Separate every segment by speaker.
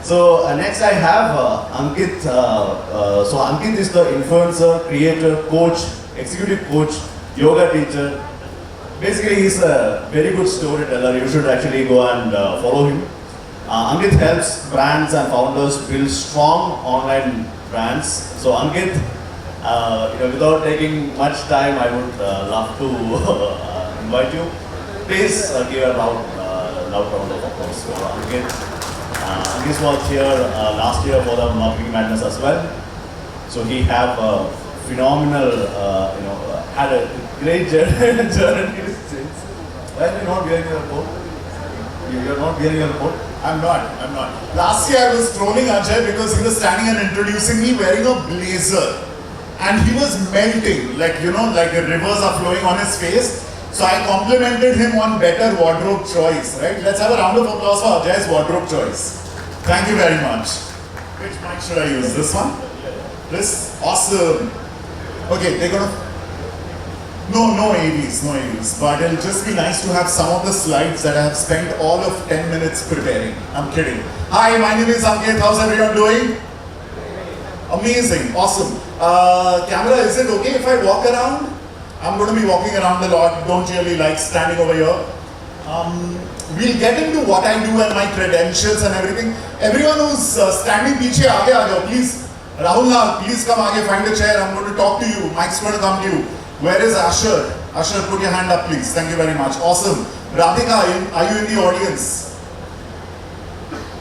Speaker 1: So next I have Ankit. So Ankit is the influencer, creator, coach, executive coach, yoga teacher. Basically, he's a very good storyteller. You should actually go and follow him. Ankit helps brands and founders build strong online brands. So Ankit, without taking much time, I would love to invite you. Please give a loud round of applause for Ankit. Ankit was here last year for the Marketing Madness as well. So he have a phenomenal, had a great journey since. Why are you not wearing your coat? You're not wearing your coat?
Speaker 2: I'm not. Last year I was trolling Ajay because he was standing and introducing me wearing a blazer. And he was melting, like the rivers are flowing on his face. So I complimented him on better wardrobe choice, right? Let's have a round of applause for Ajay's wardrobe choice. Thank you very much. Which mic should I use? This one? This? Awesome. Okay, they're gonna... No AVs. But it'll just be nice to have some of the slides that I have spent all of 10 minutes preparing. I'm kidding. Hi, my name is Ankit. How's everyone doing? Amazing, awesome. Camera, is it okay if I walk around? I'm going to be walking around a lot. Don't really like standing over here. We'll get into what I do and my credentials and everything. Everyone who's standing piche, aage aa jao, please. Rahul Lal, please come aage, find a chair. I'm going to talk to you. Mike's going to come to you. Where is Asher? Asher, put your hand up, please. Thank you very much. Awesome. Radhika, are you in the audience?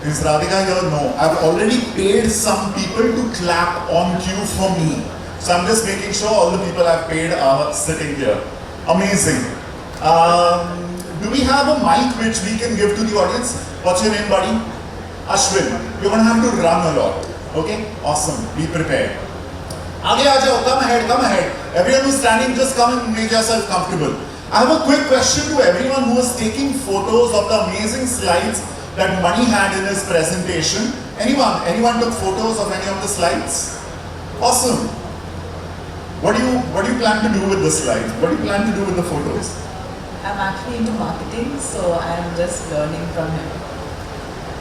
Speaker 2: Is Radhika here? No. I've already paid some people to clap on cue for me. So I'm just making sure all the people I've paid are sitting here. Amazing. Do we have a mic which we can give to the audience? What's your name, buddy? Ashwin. You're going to have to run a lot. Okay? Awesome. Be prepared. Aage aa jao. Come ahead. Everyone who's standing, just come and make yourself comfortable. I have a quick question to everyone who was taking photos of the amazing slides that Mani had in his presentation. Anyone took photos of any of the slides? Awesome. What do you plan to do with the slides? What do you plan to do with the photos?
Speaker 3: I'm actually into marketing, so I'm just learning from him.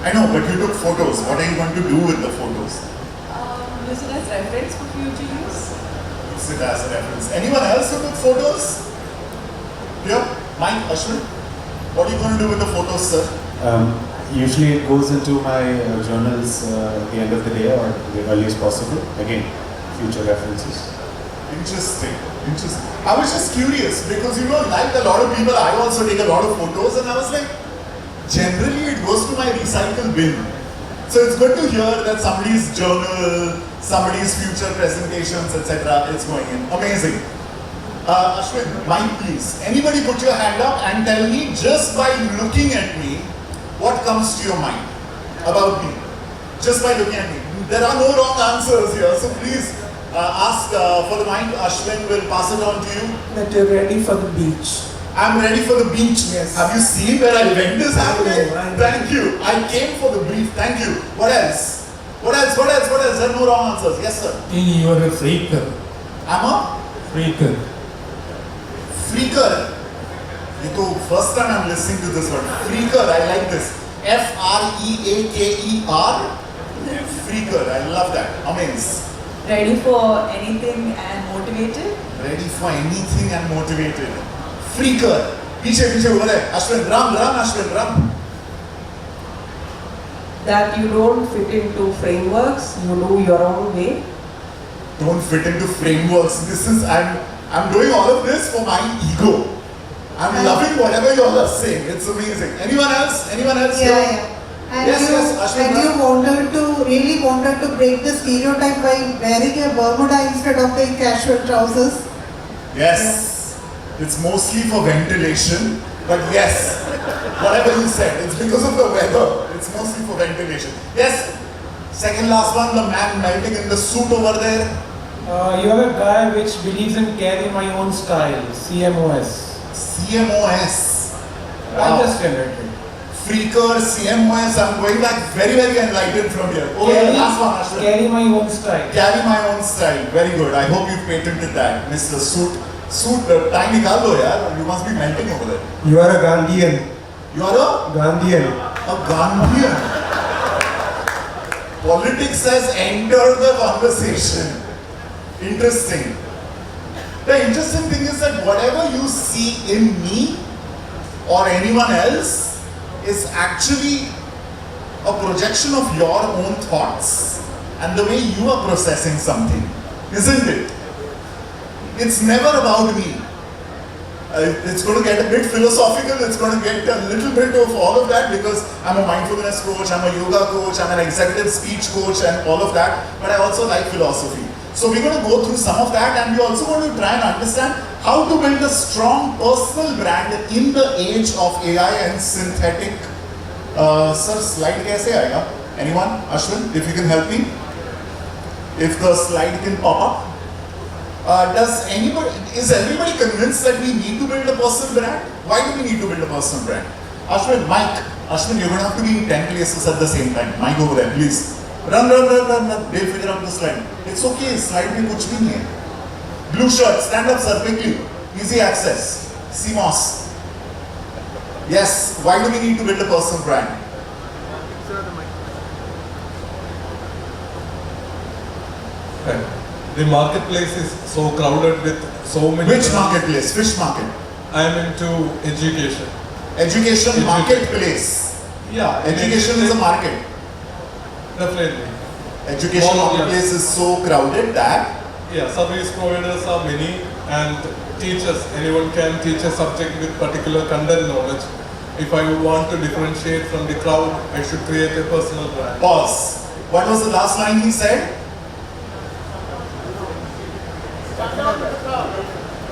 Speaker 2: I know, but you took photos. What are you going to do with the photos?
Speaker 3: Use it as reference for future use.
Speaker 2: Use it as a reference. Anyone else who took photos? Here, Mike, Ashwin. What are you going to do with the photos, sir?
Speaker 4: Usually it goes into my journals at the end of the day or the earliest possible. Again, future references.
Speaker 2: Interesting. I was just curious because like a lot of people, I also take a lot of photos and I was like, generally it goes to my recycle bin. So it's good to hear that somebody's journal, somebody's future presentations, etc. is going in. Amazing. Ashwin, Mike, please. Anybody put your hand up and tell me just by looking at me, what comes to your mind about me? Just by looking at me. There are no wrong answers here, so please ask for the mic. Ashwin will pass it on to you.
Speaker 5: That you're ready for the beach.
Speaker 2: I'm ready for the beach.
Speaker 5: Yes.
Speaker 2: Have you seen where I went this happening?
Speaker 5: I know.
Speaker 2: Thank you. I came for the brief. Thank you. What else? There are no wrong answers. Yes, sir.
Speaker 6: You are a freaker.
Speaker 2: I'm a
Speaker 6: Freaker.
Speaker 2: freaker. First time I'm listening to this word. Freaker. I like this. Freaker. Freaker. I love that. Amazing.
Speaker 3: Ready for anything and motivated?
Speaker 2: Ready for anything and motivated. Freaker. Piche over there. Ashwin, run, Ashwin, run.
Speaker 5: That you don't fit into frameworks, you do your own way.
Speaker 2: Don't fit into frameworks. I'm doing all of this for my ego. I'm loving whatever you all are saying. It's amazing. Anyone else?
Speaker 7: Yeah. And
Speaker 2: Yes, Ashwin,
Speaker 7: and you really wanted to break the stereotype by wearing a Bermuda instead of the casual trousers.
Speaker 2: Yes. It's mostly for ventilation. But yes, whatever you said, it's because of the weather. It's mostly for ventilation. Yes. Second last one, the man melting in the suit over there.
Speaker 6: You are a guy which believes in carry my own style, CMOS.
Speaker 2: CMOS.
Speaker 6: I just generated.
Speaker 2: Freaker, CMOS, I'm going back very, very enlightened from here. Okay, last one, Ashwin.
Speaker 6: Carry my own style.
Speaker 2: Carry my own style. Very good. I hope you patented that, Mr. Suit. Time nikal do yaar. You must be melting over there.
Speaker 4: You are a Gandhian.
Speaker 2: You are a
Speaker 4: Gandhian.
Speaker 2: Gandhian. Politics has entered the conversation. Interesting. The interesting thing is that whatever you see in me or anyone else is actually a projection of your own thoughts and the way you are processing something, isn't it? It's never about me. It's going to get a bit philosophical, it's going to get a little bit of all of that because I'm a mindfulness coach, I'm a yoga coach, I'm an executive speech coach and all of that, but I also like philosophy. So we're going to go through some of that and we're also going to try and understand how to build a strong personal brand in the age of AI and synthetic. Sir, slide kaise aayega? Anyone? Ashwin, if you can help me? If the slide can pop up. Is everybody convinced that we need to build a personal brand? Why do we need to build a personal brand? Ashwin, Mike. Ashwin, you're going to have to be in 10 places at the same time. Mike over there, please. Run. They'll figure out the slide. It's okay, slide mein kuch bhi nahi hai. Blue shirt, stand up sir, quickly. Easy access. CMOS. Yes, why do we need to build a personal brand?
Speaker 8: The marketplace is so crowded with so many.
Speaker 2: Which marketplace? Which market?
Speaker 8: I am into education.
Speaker 2: Education marketplace.
Speaker 8: Yeah.
Speaker 2: Education is a market.
Speaker 8: Definitely.
Speaker 2: Education
Speaker 8: All of
Speaker 2: marketplace is so crowded that
Speaker 8: Yeah, service providers are many and teachers, anyone can teach a subject with particular content knowledge. If I want to differentiate from the crowd, I should create a personal brand.
Speaker 2: pause. What was the last line he said?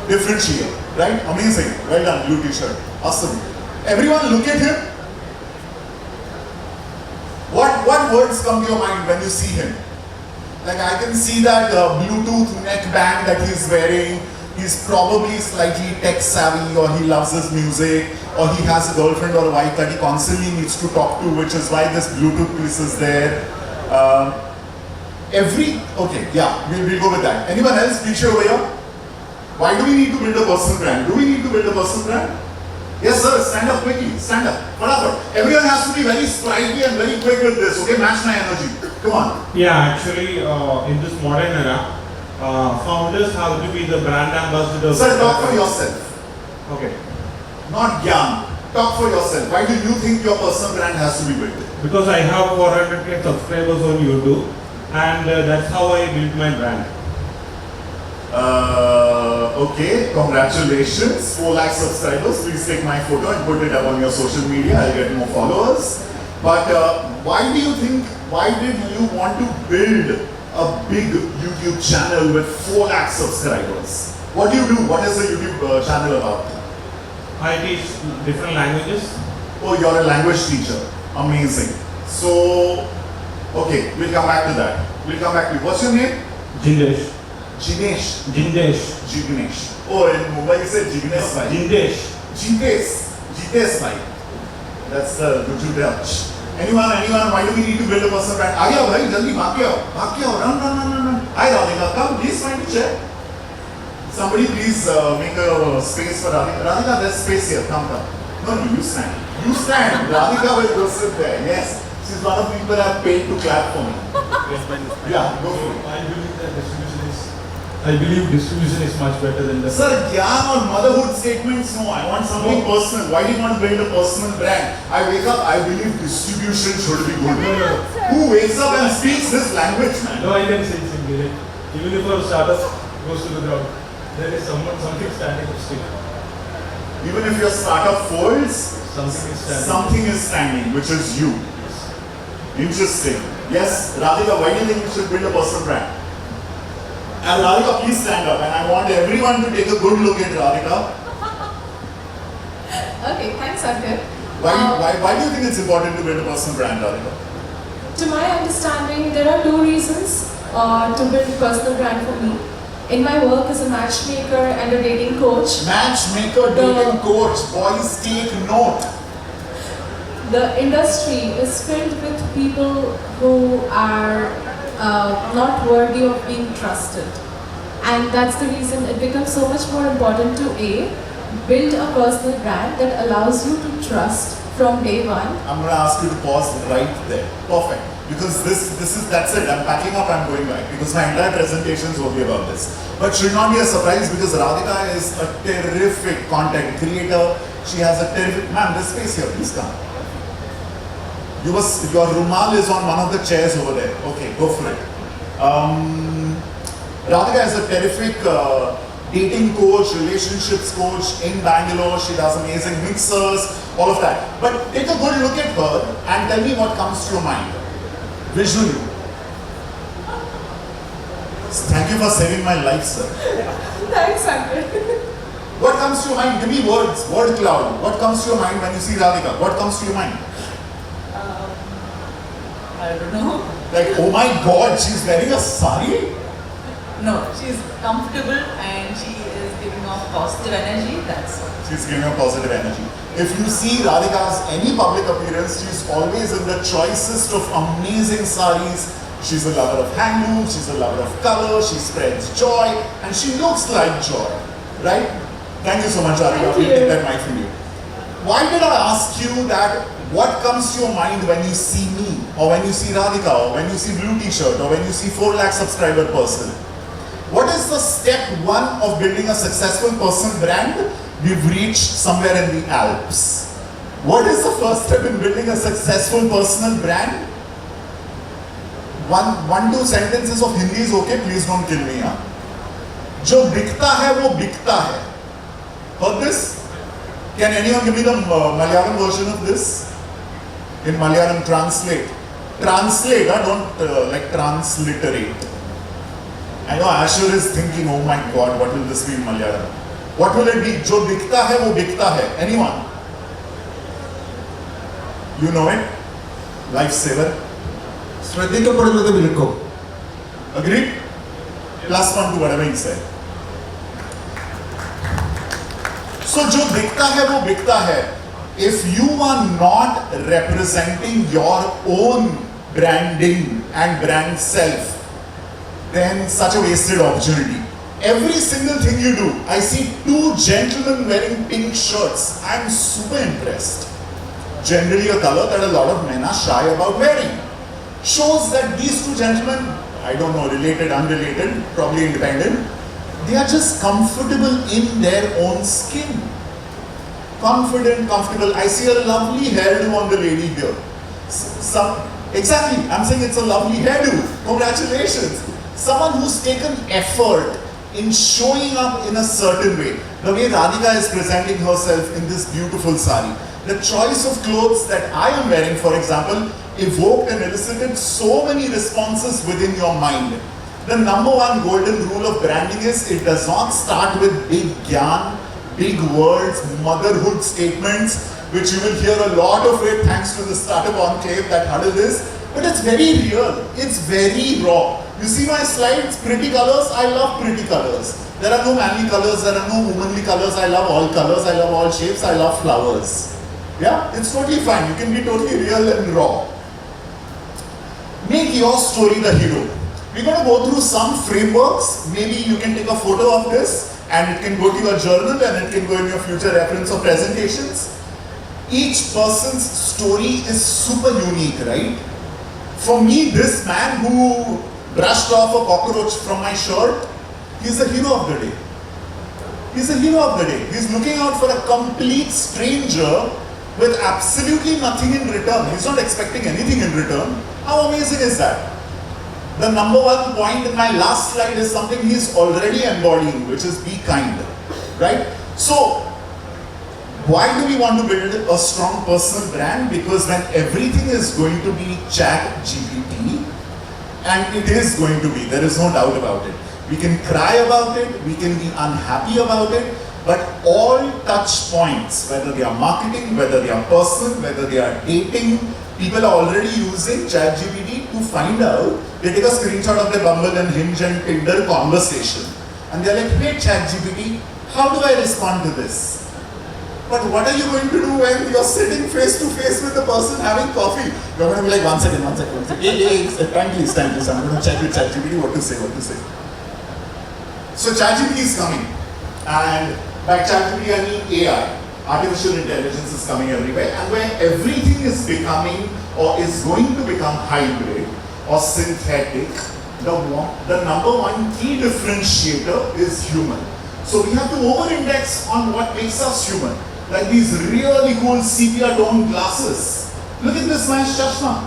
Speaker 2: Differentiate, right? Amazing. Well done, blue t-shirt. Awesome. Everyone look at him. What words come to your mind when you see him? Like I can see that Bluetooth neckband that he's wearing. He's probably slightly tech savvy or he loves his music or he has a girlfriend or a wife that he constantly needs to talk to, which is why this Bluetooth piece is there. Okay, yeah, we'll go with that. Anyone else? Please over here. Why do we need to build a personal brand? Do we need to build a personal brand? Yes sir, stand up quickly, stand up. Everyone has to be very sprightly and very quick with this, okay? Match my energy. Come on.
Speaker 9: Yeah, actually, in this modern era, founders have to be the brand ambassadors.
Speaker 2: Sir, talk for yourself.
Speaker 9: Okay.
Speaker 2: Not Gyan. Talk for yourself. Why do you think your personal brand has to be built?
Speaker 9: Because I have 400k subscribers on YouTube, and that's how I built my brand.
Speaker 2: Okay, congratulations. 4 lakh subscribers. Please take my photo and put it up on your social media. I'll get more followers. But why did you want to build a big YouTube channel with 4 lakh subscribers? What do you do? What is the YouTube channel about?
Speaker 9: I teach different languages.
Speaker 2: Oh, you're a language teacher. Amazing. So, okay, we'll come back to that. What's your name?
Speaker 9: Jindesh.
Speaker 2: Jinesh.
Speaker 9: Jindesh.
Speaker 2: Oh, in Mumbai you said Jignesh bhai. Jitesh bhai. That's the Guju Dutch. Anyone, why do we need to build a personal brand? Aaya bhai, jaldi bhag ke aao. Run. Hi Radhika, come, please find a chair. Somebody please make a space for Radhika. Radhika, there's space here, come. No, you stand. Radhika will go sit there, yes. She's one of the people I've paid to clap for me. Yeah, go for it.
Speaker 9: I believe distribution is much better than the.
Speaker 2: Sir, Gyan or motherhood statements, no. I want something personal. Why do you want to build a personal brand? I wake up, I believe distribution should be good. Who wakes up and speaks this language, man?
Speaker 9: No, I can say simply, like, even if a startup goes to the ground, there is something standing up still.
Speaker 2: Even if your startup folds,
Speaker 9: Something is standing.
Speaker 2: something is standing, which is you. Interesting. Yes, Radhika, why do you think we should build a personal brand? And Radhika, please stand up, and I want everyone to take a good look at Radhika.
Speaker 3: Okay, thanks, Ankit.
Speaker 2: Why do you think it's important to build a personal brand, Radhika?
Speaker 10: To my understanding, there are 2 reasons to build a personal brand for me. In my work as a matchmaker and a dating coach,
Speaker 2: Matchmaker, dating coach, boys take note.
Speaker 10: the industry is filled with people who are not worthy of being trusted. And that's the reason it becomes so much more important to build a personal brand that allows you to trust from day one.
Speaker 2: I'm going to ask you to pause right there. Perfect. because that's it. I'm packing up, I'm going back because my entire presentation is only about this. But should not be a surprise because Radhika is a terrific content creator. She has a terrific, ma'am, this space here, please come. Your rumal is on one of the chairs over there. Okay, go for it. Radhika is a terrific dating coach, relationships coach in Bangalore. She does amazing mixers, all of that. But take a good look at her and tell me what comes to your mind. Visually. Thank you for saving my life, sir.
Speaker 10: Thanks, Ankit.
Speaker 2: What comes to your mind? Give me words, word cloud. What comes to your mind when you see Radhika? What comes to your mind?
Speaker 3: I don't know.
Speaker 2: Like, oh my God, she's wearing a sari?
Speaker 3: No, she's comfortable and she is giving off positive energy. That's all.
Speaker 2: She's giving a positive energy. If you see Radhika's any public appearance, she's always in the choicest of amazing saris. She's a lover of handloom, she's a lover of color, she spreads joy, and she looks like joy, right? Thank you so much, Radhika. We'll take that mic from you. Why did I ask you that? What comes to your mind when you see me, or when you see Radhika, or when you see Blue T-shirt, or when you see 4 lakh subscriber person? What is the step 1 of building a successful personal brand? We've reached somewhere in the Alps. What is the first step in building a successful personal brand? One, 2 sentences of Hindi is okay, please don't kill me. Huh? जो बिकता है वो बिकता है. Heard this? Can anyone give me the Malayalam version of this? In Malayalam, translate. Translate, don't like transliterate. I know Asher is thinking, oh my God, what will this be in Malayalam? What will it be? Jo bikta hai, wo bikta hai. Anyone? You know it? Lifesaver.
Speaker 11: ശ്രദ്ധിക്കപ്പെടുന്നത് വിൽക്കും.
Speaker 2: Agreed? +1 to whatever he said. So, jo bikta hai, wo bikta hai. If you are not representing your own branding and brand self, then such a wasted opportunity. Every single thing you do, I see 2 gentlemen wearing pink shirts. I'm super impressed. Generally a color that a lot of men are shy about wearing. Shows that these 2 gentlemen, I don't know, related, unrelated, probably independent, they are just comfortable in their own skin. Confident, comfortable. I see a lovely hairdo on the lady here. Exactly, I'm saying it's a lovely hairdo. Congratulations. Someone who's taken effort in showing up in a certain way. The way Radhika is presenting herself in this beautiful sari. The choice of clothes that I am wearing, for example, evoked and elicited so many responses within your mind. The number 1 golden rule of branding is it does not start with big gyan, big words, motherhood statements, which you will hear a lot of it thanks to the startup enclave that huddle is. But it's very real. It's very raw. You see my slides, pretty colors, I love pretty colors. There are no manly colors, there are no womanly colors, I love all shapes, I love flowers. Yeah, it's totally fine. You can be totally real and raw. Make your story the hero. We're going to go through some frameworks. Maybe you can take a photo of this and it can go to your journal and it can go in your future reference or presentations. Each person's story is super unique, right? For me, this man who brushed off a cockroach from my shirt, he's the hero of the day. He's the hero of the day. He's looking out for a complete stranger with absolutely nothing in return. He's not expecting anything in return. How amazing is that? The number 1 point in my last slide is something he's already embodying, which is be kind, right? So, why do we want to build a strong personal brand? Because when everything is going to be ChatGPT, and it is going to be, there is no doubt about it. We can cry about it, we can be unhappy about it, but all touch points, whether they are marketing, whether they are personal, whether they are dating, people are already using ChatGPT to find out. They take a screenshot of their Bumble and Hinge and Tinder conversation. And they're like, hey ChatGPT, how do I respond to this? But what are you going to do when you're sitting face to face with the person having coffee? You're going to be like, one second. Hey, time please. I'm going to check with ChatGPT what to say. So ChatGPT is coming. And by ChatGPT I mean AI. Artificial intelligence is coming everywhere. And where everything is becoming or is going to become hybrid, or synthetic, the number one key differentiator is human. So we have to over-index on what makes us human. Like these really cool sepia tone glasses. Look at this man's chashma.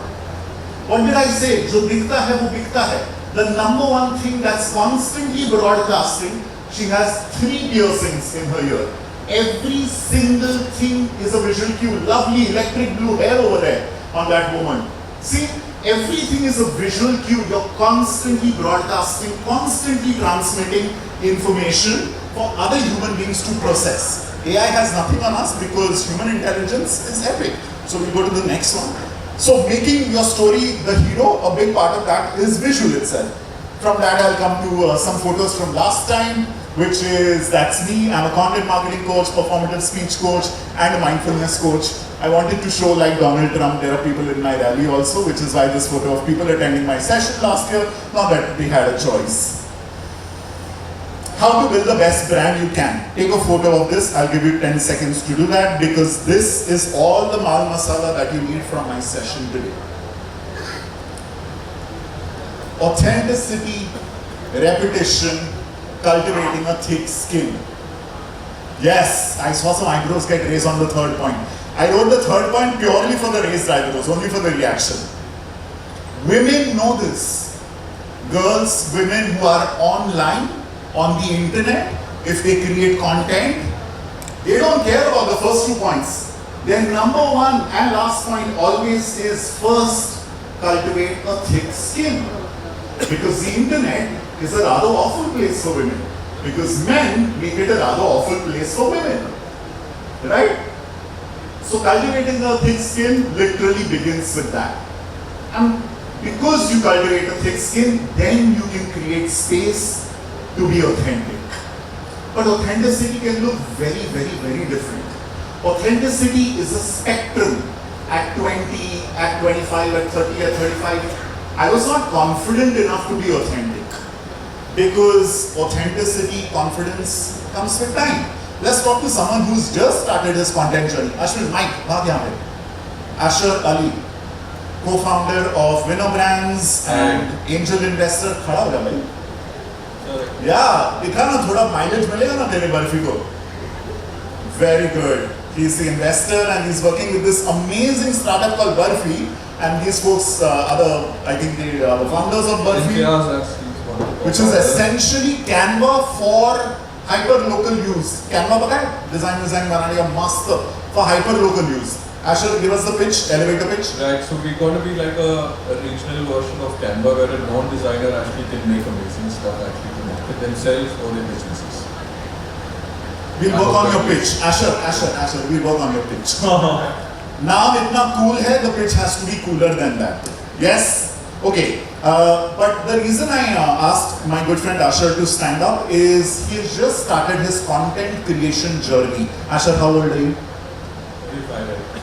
Speaker 2: What did I say? Jo dikhta hai, wo bikta hai. The number one thing that's constantly broadcasting, she has 3 piercings in her ear. Every single thing is a visual cue. Lovely electric blue hair over there on that woman. See, everything is a visual cue. You're constantly broadcasting, constantly transmitting information for other human beings to process. AI has nothing on us because human intelligence is epic. So we go to the next one. So making your story the hero, a big part of that is visual itself. From that I'll come to some photos from last time, which is, that's me. I'm a content marketing coach, performative speech coach, and a mindfulness coach. I wanted to show, like Donald Trump, there are people in my rally also, which is why this photo of people attending my session last year, not that they had a choice. How to build the best brand you can. Take a photo of this. I'll give you 10 seconds to do that because this is all the mal masala that you need from my session today. Authenticity, repetition, cultivating a thick skin. Yes, I saw some eyebrows get raised on the third point. I wrote the third point purely for the raised eyebrows, only for the reaction. Women know this. Girls, women who are online, on the internet, if they create content, they don't care about the first 2 points. Their number one and last point always is first, cultivate a thick skin. Because the internet is a rather awful place for women. Because men make it a rather awful place for women. Right? So cultivating a thick skin literally begins with that. And because you cultivate a thick skin, then you can create space to be authentic. But authenticity can look very, very, very different. Authenticity is a spectrum. At 20, at 25, at 30, at 35, I was not confident enough to be authentic. Because authenticity, confidence comes with time. Let's talk to someone who's just started his content journey. Ashwin, Mike, baat yahan pe. Asher Ali, co-founder of Winner Brands and angel investor. खड़ा हो जा भाई. Yeah, दिखा ना थोड़ा mileage मिलेगा ना तेरे बर्फी को. Very good. He's the investor and he's working with this amazing startup called Burfi. And these folks are the founders of Burfi, which is essentially Canva for hyper-local use. Canva पता है? Design बनाने का master for hyper-local use. Asher, give us the pitch, elevator pitch.
Speaker 12: Right, so we're going to be like a regional version of Canva where a non-designer actually can make amazing stuff actually to market themselves or their businesses.
Speaker 2: We'll work on your pitch. Asher, we'll work on your pitch. Now itna cool hai, the pitch has to be cooler than that. Yes? Okay. But the reason I asked my good friend Asher to stand up is he's just started his content creation journey. Asher, how old are you?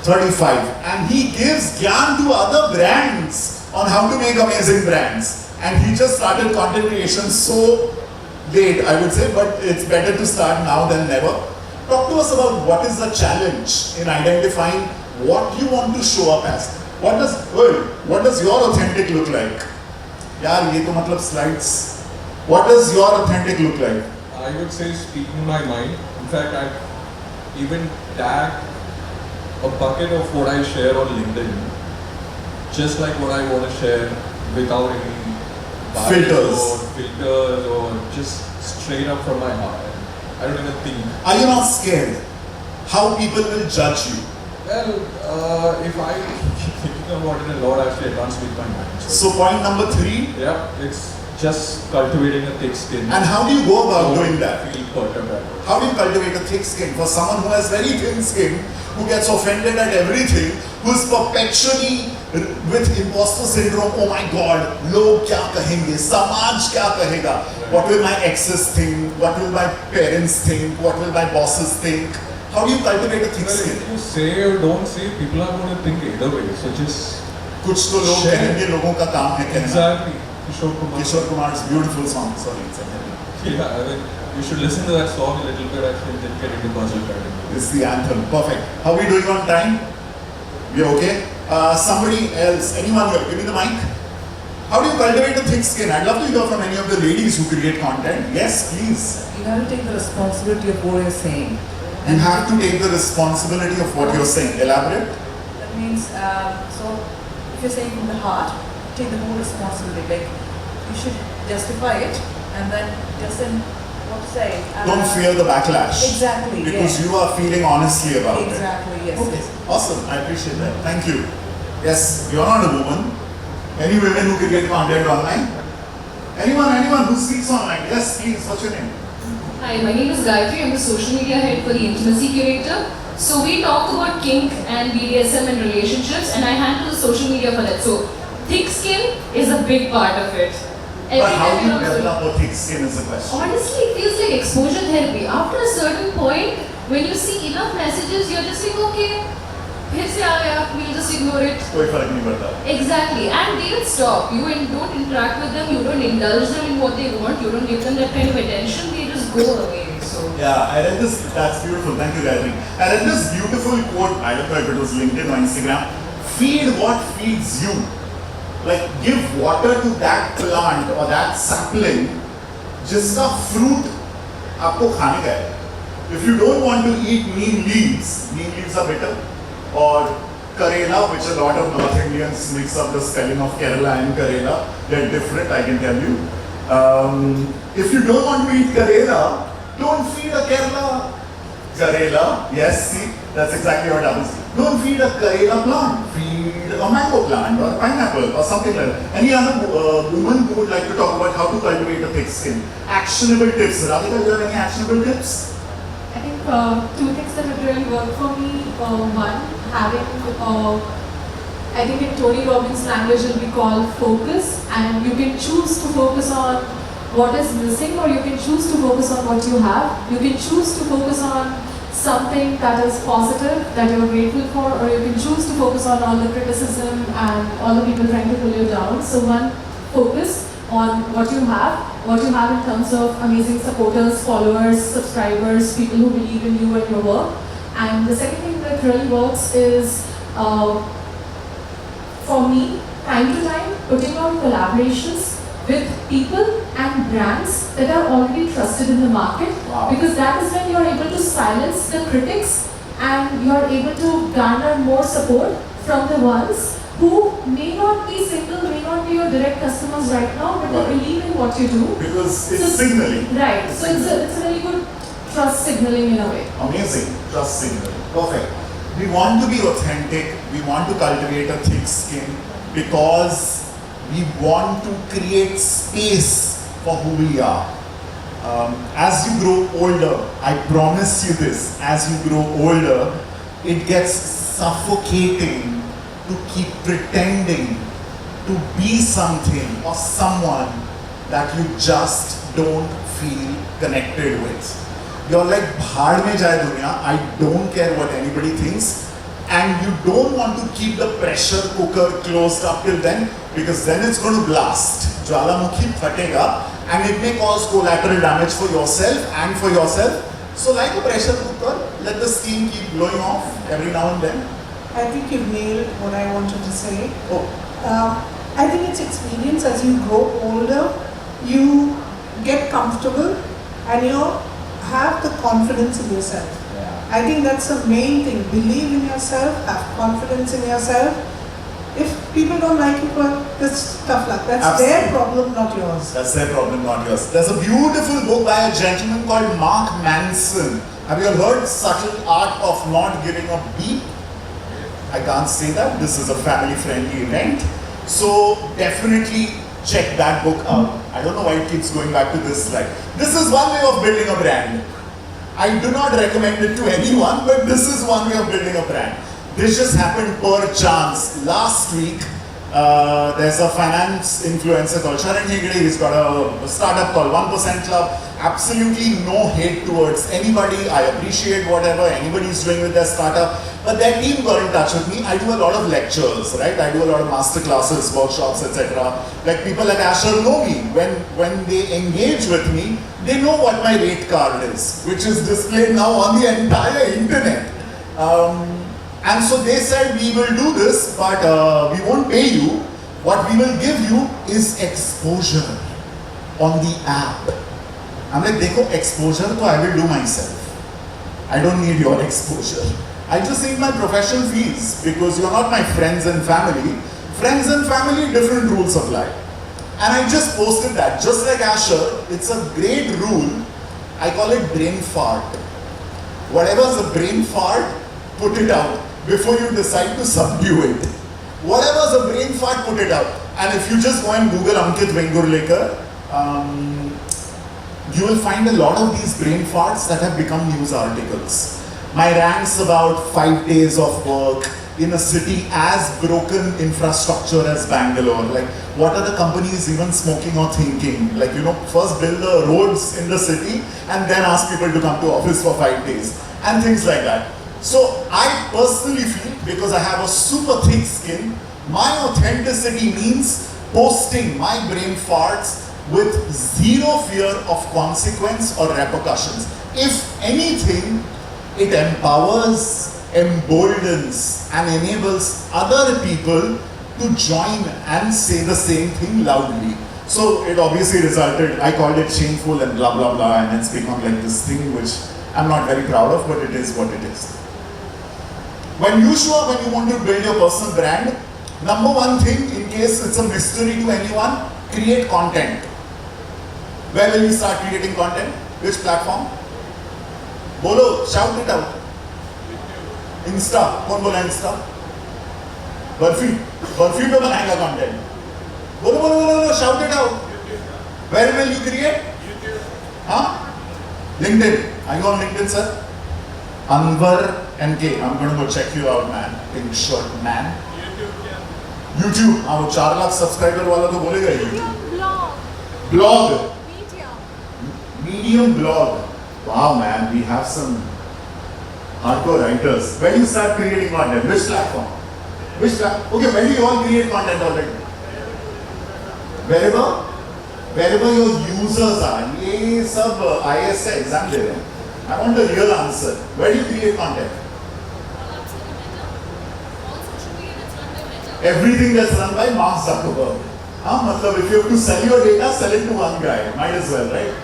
Speaker 2: 35. And he gives gyan to other brands on how to make amazing brands. And he just started content creation so late, I would say, but it's better to start now than never. Talk to us about what is the challenge in identifying what you want to show up as. What does your authentic look like? Yaar, ye to matlab slides. What does your authentic look like?
Speaker 12: I would say speaking my mind. In fact, I even tagged a bucket of what I share on LinkedIn, just like what I want to share without any filters or just straight up from my heart. I don't even think.
Speaker 2: Are you not scared how people will judge you?
Speaker 12: Well, if I keep thinking about it a lot, actually I can't speak my mind.
Speaker 2: So point number 3?
Speaker 12: Yeah, it's just cultivating a thick skin.
Speaker 2: And how do you go about doing that?
Speaker 12: Feel perturbed.
Speaker 2: How do you cultivate a thick skin for someone who has very thin skin, who gets offended at everything, who's perpetually with imposter syndrome? Oh my God, log kya kahenge? Samaj kya kahega? What will my exes think? What will my parents think? What will my bosses think? How do you cultivate a thick skin?
Speaker 12: If you say or don't say, people are going to think either way. So just
Speaker 2: कुछ तो लोग कहेंगे, लोगों का काम है कहना.
Speaker 12: Exactly.
Speaker 2: Kishore Kumar's beautiful song. Sorry, it's a heavy.
Speaker 12: Yeah, I mean, you should listen to that song a little bit actually and then get into puzzle pattern.
Speaker 2: It's the anthem. Perfect. How are we doing on time? We okay? Somebody else, anyone here, give me the mic. How do you cultivate a thick skin? I'd love to hear from any of the ladies who create content. Yes, please.
Speaker 3: You have to take the responsibility of what you're saying.
Speaker 2: You have to take the responsibility of what you're saying. Elaborate.
Speaker 3: That means, so if you're saying from the heart, take the whole responsibility. Like, you should justify it and then just in what to say.
Speaker 2: Don't fear the backlash.
Speaker 3: Exactly.
Speaker 2: Because
Speaker 3: yes.
Speaker 2: you are feeling honestly about
Speaker 3: Exactly.
Speaker 2: it.
Speaker 3: Yes.
Speaker 2: Okay.
Speaker 3: Yes.
Speaker 2: Awesome. I appreciate that. Thank you. Yes, you're not a woman. Any women who create content online? Anyone who speaks online? Yes, please. What's your name?
Speaker 13: Hi, my name is Gayatri. I'm the social media head for the Intimacy Curator. So we talk about kink and BDSM and relationships, and I handle the social media for that. So thick skin is a big part of it.
Speaker 2: But how do you develop a thick skin is the question.
Speaker 13: Honestly, it feels like exposure therapy. After a certain point, when you see enough messages, you're just like, okay, फिर से आ गया, we'll just ignore it.
Speaker 2: कोई फर्क नहीं पड़ता.
Speaker 13: Exactly, and they will stop. You don't interact with them, you don't indulge them in what they want, you don't give them that kind of attention, they just go away. So
Speaker 2: yeah, I read this, that's beautiful, thank you Gayatri. I read this beautiful quote, I don't know if it was LinkedIn or Instagram, feed what feeds you. Like give water to that plant or that sapling, जिसका fruit आपको खाने का है. If you don't want to eat neem leaves are bitter, or Karela, which a lot of North Indians mix up the spelling of Kerala and Karela, they're different, I can tell you. If you don't want to eat Karela, don't feed a Karela, yes, see, that's exactly what happens. Don't feed a Karela plant, feed a mango plant or pineapple or something like that. Any other woman who would like to talk about how to cultivate a thick skin? Actionable tips. Radhika, do you have any actionable tips?
Speaker 10: I think two things that have really worked for me. One, having, I think in Tony Robbins' language it will be called focus, and you can choose to focus on what is missing, or you can choose to focus on what you have. You can choose to focus on something that is positive, that you're grateful for, or you can choose to focus on all the criticism and all the people trying to pull you down. So one, focus on what you have in terms of amazing supporters, followers, subscribers, people who believe in you and your work. And the second thing that really works is, for me, time to time, putting on collaborations with people and brands that are already trusted in the market.
Speaker 2: Wow.
Speaker 10: Because that is when you're able to silence the critics and you're able to garner more support from the ones who may not be single, may not be your direct customers right now, but they believe in what you do.
Speaker 2: Because it's signaling.
Speaker 10: Right. So it's a really good trust signaling in a way.
Speaker 2: Amazing. Trust signaling. Perfect. We want to be authentic. We want to cultivate a thick skin because we want to create space for who we are. As you grow older, I promise you this, as you grow older, it gets suffocating to keep pretending to be something or someone that you just don't feel connected with. You're like, bhaad mein jaye duniya, I don't care what anybody thinks, and you don't want to keep the pressure cooker closed up till then, because then it's going to blast. Jwalamukhi phatega, and it may cause collateral damage for yourself and for yourself. So like a pressure cooker, let the steam keep blowing off every now and then.
Speaker 7: I think you've nailed what I wanted to say.
Speaker 2: Oh.
Speaker 7: I think it's experience. As you grow older, you get comfortable and you have the confidence in yourself.
Speaker 2: Yeah.
Speaker 7: I think that's the main thing. Believe in yourself, have confidence in yourself. If people don't like it, well, that's tough luck. That's
Speaker 2: Absolutely.
Speaker 7: their problem, not yours.
Speaker 2: That's their problem, not yours. There's a beautiful book by a gentleman called Mark Manson. Have you all heard Subtle Art of Not Giving a Beep? I can't say that. This is a family-friendly event. So definitely check that book out. I don't know why it keeps going back to this slide. This is one way of building a brand. I do not recommend it to anyone, but this is one way of building a brand. This just happened per chance. Last week, there's a finance influencer called Sharan Hegde. He's got a startup called 1% Club. Absolutely no hate towards anybody. I appreciate whatever anybody's doing with their startup. But their team got in touch with me. I do a lot of lectures, right? I do a lot of master classes, workshops, etc. Like people like Asher know me. When they engage with me, they know what my rate card is, which is displayed now on the entire internet. And so they said, we will do this, but we won't pay you. What we will give you is exposure on the app. I'm like, देखो exposure तो I will do myself. I don't need your exposure. I just need my professional fees because you're not my friends and family. Friends and family, different rules apply. And I just posted that, just like Asher, it's a great rule. I call it brain fart. Whatever's a brain fart, put it out before you decide to subdue it. Whatever's a brain fart, put it out. And if you just go and Google Ankit Vengurlekar, you will find a lot of these brain farts that have become news articles. My rants about 5 days of work in a city as broken infrastructure as Bangalore. Like, what are the companies even smoking or thinking? Like, you know, first build the roads in the city and then ask people to come to office for 5 days and things like that. So I personally feel, because I have a super thick skin, my authenticity means posting my brain farts with zero fear of consequence or repercussions. If anything, it empowers, emboldens, and enables other people to join and say the same thing loudly. So it obviously resulted, I called it shameful and blah blah blah, and it's become like this thing which I'm not very proud of, but it is what it is. When you show up and you want to build your personal brand, number one thing, in case it's a mystery to anyone, create content. Where will you start creating content? Which platform? Bolo, shout it out. Insta, कौन बोला Insta? Burfi पे बनाएगा content. बोलो बोलो बोलो बोलो, shout it out. Where will you create? Huh? LinkedIn. Are you on LinkedIn, sir? Anwar NK. I'm going to go check you out, man. Pink shirt, man. YouTube. हाँ वो 4 lakh subscriber वाला तो बोलेगा ही. Blog. Medium blog. Wow, man, we have some hardcore writers. When you start creating content, which platform? Okay, when do you all create content already? Wherever your users are. ये सब IAS का exam दे रहे हैं. I want the real answer. Where do you create content? Everything that's run by Mark Zuckerberg. मतलब if you have to sell your data, sell it to one guy. Might as well, right?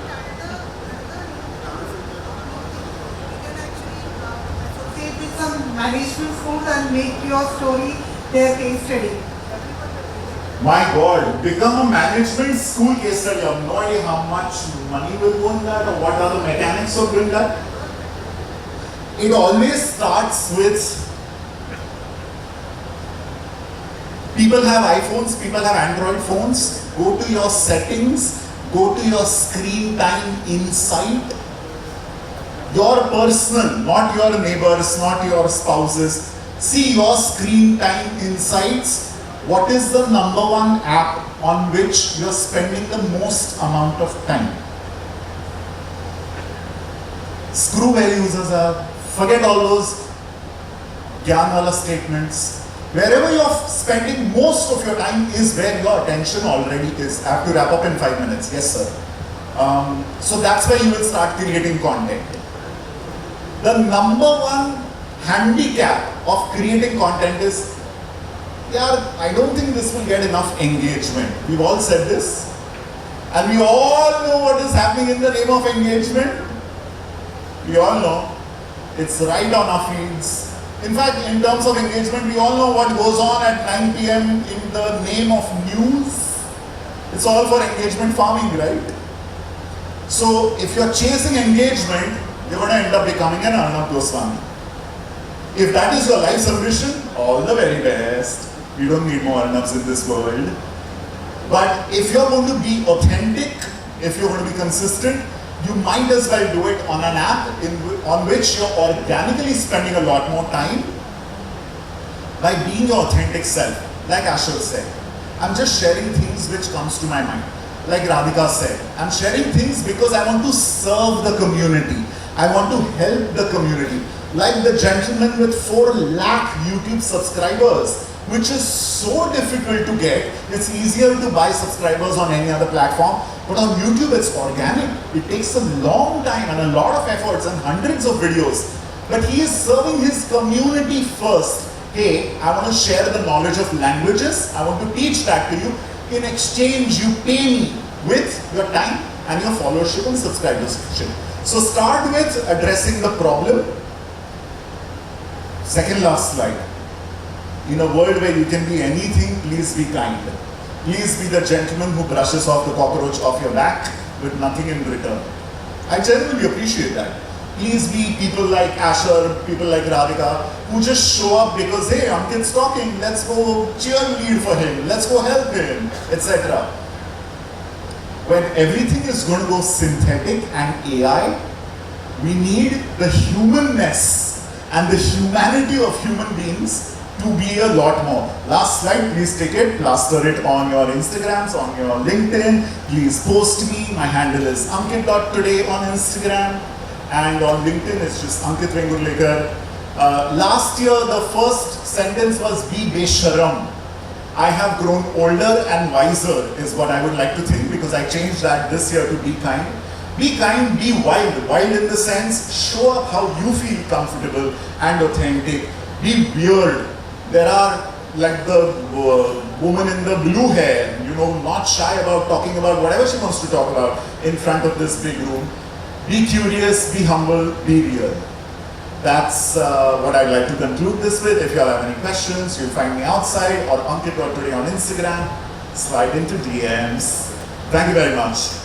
Speaker 7: Management schools and make your story their case study.
Speaker 2: My God, become a management school case study. I have no idea how much money will go in that or what are the mechanics of doing that. It always starts with people have iPhones, people have Android phones. Go to your settings, go to your screen time insight. Your personal, not your neighbors, not your spouses. See your screen time insights. What is the number one app on which you're spending the most amount of time? Screw where users are. Forget all those gyan wala statements. Wherever you're spending most of your time is where your attention already is. I have to wrap up in 5 minutes. Yes, sir. So that's where you will start creating content. The number one handicap of creating content is, I don't think this will get enough engagement. We've all said this. And we all know what is happening in the name of engagement. We all know. It's right on our feeds. In fact, in terms of engagement, we all know what goes on at 9 p.m. in the name of news. It's all for engagement farming, right? So if you're chasing engagement, you're going to end up becoming an Arnab Goswami. If that is your life's ambition, all the very best. You don't need more Arnabs in this world. But if you're going to be authentic, if you're going to be consistent, you might as well do it on an app on which you're organically spending a lot more time by being your authentic self. Like Asher said, I'm just sharing things which comes to my mind. Like Radhika said, I'm sharing things because I want to serve the community. I want to help the community. Like the gentleman with 4 lakh YouTube subscribers, which is so difficult to get. It's easier to buy subscribers on any other platform, but on YouTube it's organic. It takes a long time and a lot of efforts and hundreds of videos. But he is serving his community first. hey, I want to share the knowledge of languages, I want to teach that to you. In exchange, you pay me with your time and your followership and subscribership. So start with addressing the problem. Second last slide. In a world where you can be anything, please be kind. Please be the gentleman who brushes off the cockroach off your back with nothing in return. I genuinely appreciate that. Please be people like Asher, people like Radhika, who just show up because, hey, Ankit's talking, let's go cheerlead for him, let's go help him, etc. When everything is going to go synthetic and AI, we need the humanness and the humanity of human beings to be a lot more. Last slide, please take it, plaster it on your Instagrams, on your LinkedIn. Please post me. My handle is ankit.today on Instagram, and on LinkedIn it's just Ankit Vengurlekar. Last year the first sentence was be besharam. I have grown older and wiser is what I would like to think, because I changed that this year to be kind. Be kind, be wild. Wild in the sense, show up how you feel comfortable and authentic. Be weird. There are like the woman in the blue hair, you know, not shy about talking about whatever she wants to talk about in front of this big room. Be curious, be humble, be real. That's what I'd like to conclude this with. If you all have any questions, you'll find me outside or Ankit.today on Instagram. Slide into DMs. Thank you very much.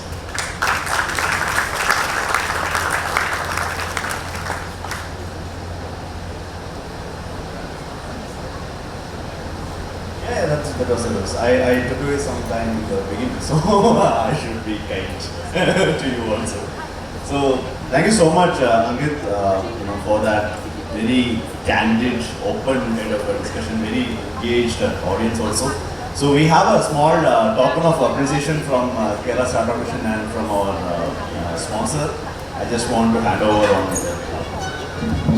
Speaker 1: Yeah, that was it. I took away some time in the beginning, so I should be kind to you also. So thank you so much, Ankit, for that very candid, open kind of a discussion, very engaged audience also. So we have a small token of appreciation from Kerala Startup Mission and from our sponsor. I just want to hand over on